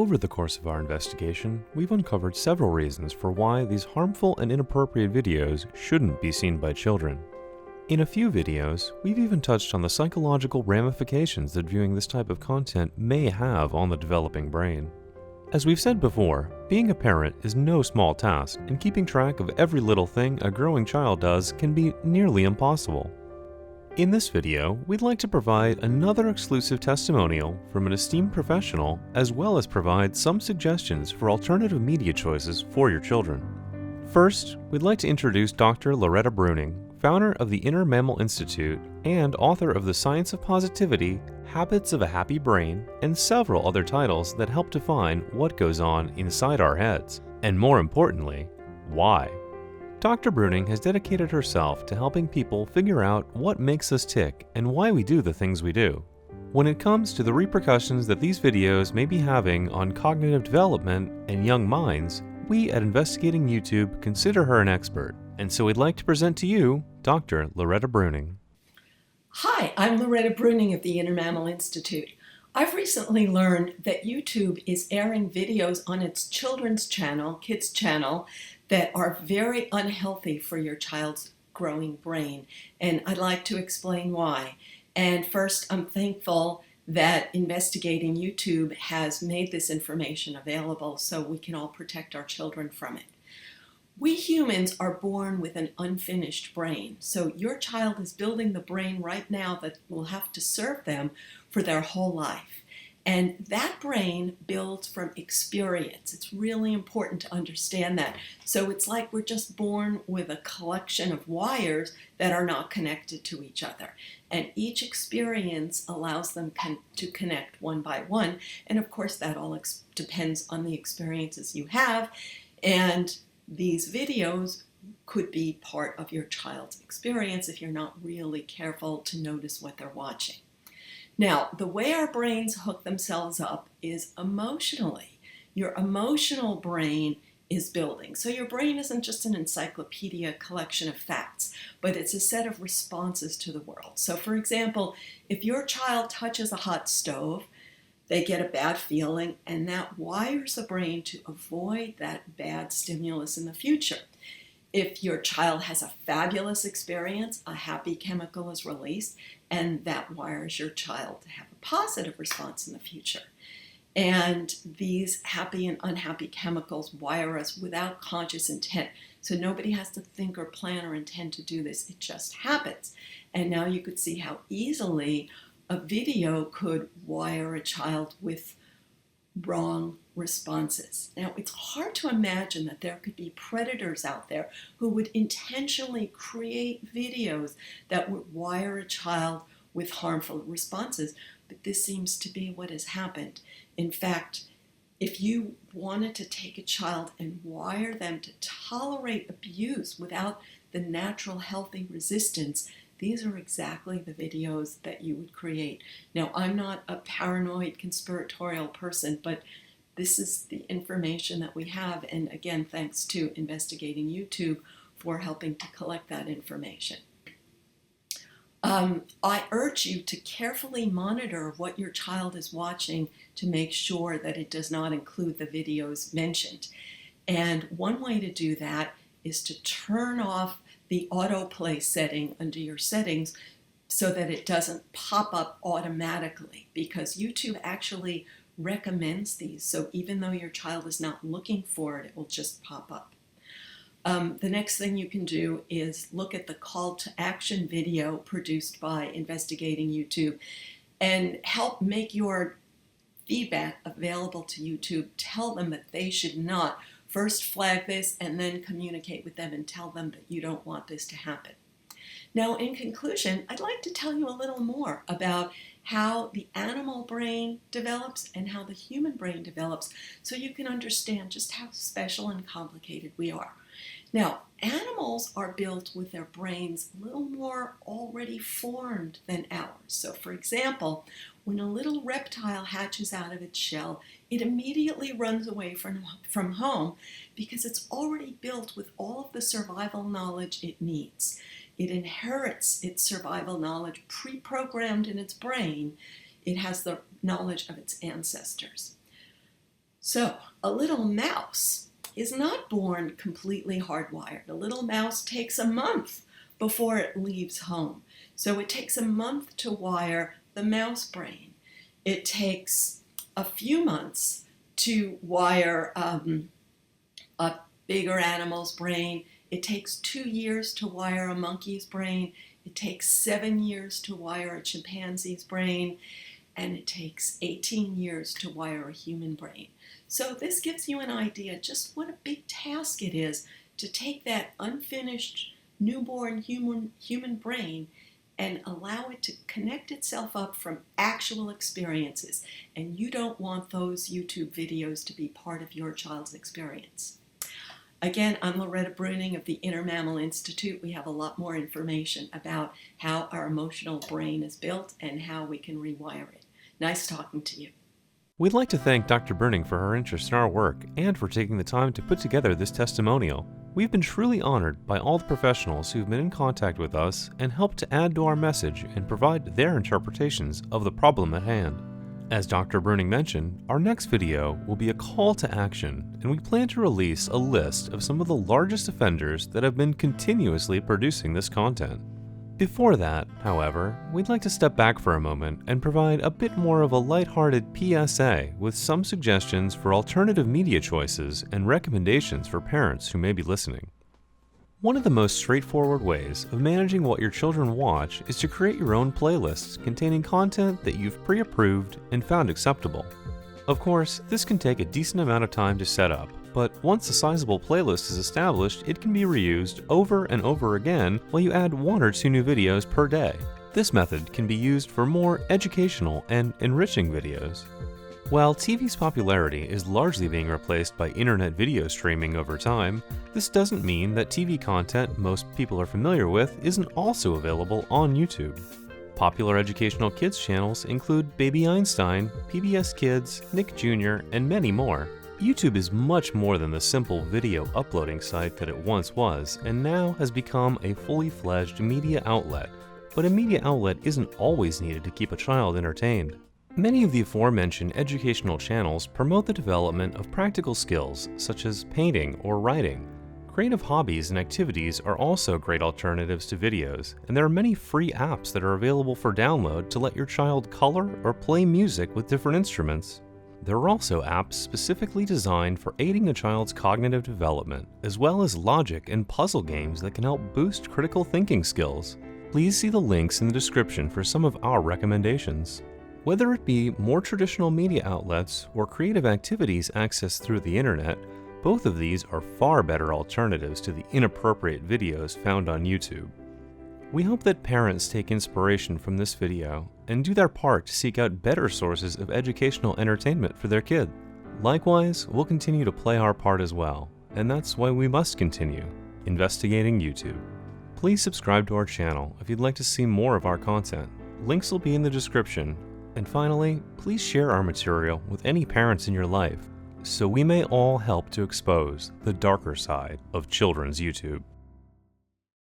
Over the course of our investigation, we've uncovered several reasons for why these harmful and inappropriate videos shouldn't be seen by children. In a few videos, we've even touched on the psychological ramifications that viewing this type of content may have on the developing brain. As we've said before, being a parent is no small task, and keeping track of every little thing a growing child does can be nearly impossible. In this video, we'd like to provide another exclusive testimonial from an esteemed professional, as well as provide some suggestions for alternative media choices for your children. First, we'd like to introduce Dr. Loretta Breuning, founder of the Inner Mammal Institute and author of The Science of Positivity, Habits of a Happy Brain, and several other titles that help define what goes on inside our heads, and more importantly, why. Dr. Breuning has dedicated herself to helping people figure out what makes us tick and why we do the things we do. When it comes to the repercussions that these videos may be having on cognitive development and young minds, we at Investigating YouTube consider her an expert, and so we'd like to present to you Dr. Loretta Breuning. Hi, I'm Loretta Breuning of the Inner Mammal Institute. I've recently learned that YouTube is airing videos on its children's channel, kids channel, that are very unhealthy for your child's growing brain. And I'd like to explain why. And first, I'm thankful that Investigating YouTube has made this information available so we can all protect our children from it. We humans are born with an unfinished brain. So your child is building the brain right now that will have to serve them for their whole life. And that brain builds from experience. It's really important to understand that. So it's like we're just born with a collection of wires that are not connected to each other. And each experience allows them to connect one by one. And of course, that all depends on the experiences you have. And these videos could be part of your child's experience if you're not really careful to notice what they're watching. Now, the way our brains hook themselves up is emotionally. Your emotional brain is building. So your brain isn't just an encyclopedia collection of facts, but it's a set of responses to the world. So for example, if your child touches a hot stove, they get a bad feeling, and that wires the brain to avoid that bad stimulus in the future. If your child has a fabulous experience, a happy chemical is released, and that wires your child to have a positive response in the future. And these happy and unhappy chemicals wire us without conscious intent. So nobody has to think or plan or intend to do this. It just happens. And now you could see how easily a video could wire a child with wrong responses. Now, it's hard to imagine that there could be predators out there who would intentionally create videos that would wire a child with harmful responses, but this seems to be what has happened. In fact, if you wanted to take a child and wire them to tolerate abuse without the natural healthy resistance, these are exactly the videos that you would create. Now, I'm not a paranoid conspiratorial person, but this is the information that we have. And again, thanks to Investigating YouTube for helping to collect that information. I urge you to carefully monitor what your child is watching to make sure that it does not include the videos mentioned. And one way to do that is to turn off the autoplay setting under your settings so that it doesn't pop up automatically, because YouTube actually recommends these. So even though your child is not looking for it, it will just pop up. The next thing you can do is look at the call to action video produced by Investigating YouTube and help make your feedback available to YouTube. Tell them that they should not first flag this and then communicate with them and tell them that you don't want this to happen. Now, in conclusion, I'd like to tell you a little more about how the animal brain develops and how the human brain develops so you can understand just how special and complicated we are. Now, animals are built with their brains a little more already formed than ours. So, for example, when a little reptile hatches out of its shell, it immediately runs away from home because it's already built with all of the survival knowledge it needs. It inherits its survival knowledge pre-programmed in its brain. It has the knowledge of its ancestors. So, a little mouse is not born completely hardwired. A little mouse takes a month before it leaves home. So it takes a month to wire the mouse brain. It takes a few months to wire a bigger animal's brain. It takes 2 years to wire a monkey's brain. It takes 7 years to wire a chimpanzee's brain. And it takes 18 years to wire a human brain. So this gives you an idea just what a big task it is to take that unfinished newborn human brain and allow it to connect itself up from actual experiences. And you don't want those YouTube videos to be part of your child's experience. Again, I'm Loretta Breuning of the Inner Mammal Institute. We have a lot more information about how our emotional brain is built and how we can rewire it. Nice talking to you. We'd like to thank Dr. Breuning for her interest in our work and for taking the time to put together this testimonial. We've been truly honored by all the professionals who've been in contact with us and helped to add to our message and provide their interpretations of the problem at hand. As Dr. Breuning mentioned, our next video will be a call to action, and we plan to release a list of some of the largest offenders that have been continuously producing this content. Before that, however, we'd like to step back for a moment and provide a bit more of a lighthearted PSA with some suggestions for alternative media choices and recommendations for parents who may be listening. One of the most straightforward ways of managing what your children watch is to create your own playlists containing content that you've pre-approved and found acceptable. Of course, this can take a decent amount of time to set up, but once a sizable playlist is established, it can be reused over and over again while you add 1 or 2 new videos per day. This method can be used for more educational and enriching videos. While TV's popularity is largely being replaced by internet video streaming over time, this doesn't mean that TV content most people are familiar with isn't also available on YouTube. Popular educational kids channels include Baby Einstein, PBS Kids, Nick Jr., and many more. YouTube is much more than the simple video uploading site that it once was, and now has become a fully fledged media outlet. But a media outlet isn't always needed to keep a child entertained. Many of the aforementioned educational channels promote the development of practical skills such as painting or writing. Creative hobbies and activities are also great alternatives to videos, and there are many free apps that are available for download to let your child color or play music with different instruments. There are also apps specifically designed for aiding a child's cognitive development, as well as logic and puzzle games that can help boost critical thinking skills. Please see the links in the description for some of our recommendations. Whether it be more traditional media outlets or creative activities accessed through the internet, both of these are far better alternatives to the inappropriate videos found on YouTube. We hope that parents take inspiration from this video and do their part to seek out better sources of educational entertainment for their kid. Likewise, we'll continue to play our part as well, and that's why we must continue investigating YouTube. Please subscribe to our channel if you'd like to see more of our content. Links will be in the description. And finally, please share our material with any parents in your life, so we may all help to expose the darker side of children's YouTube.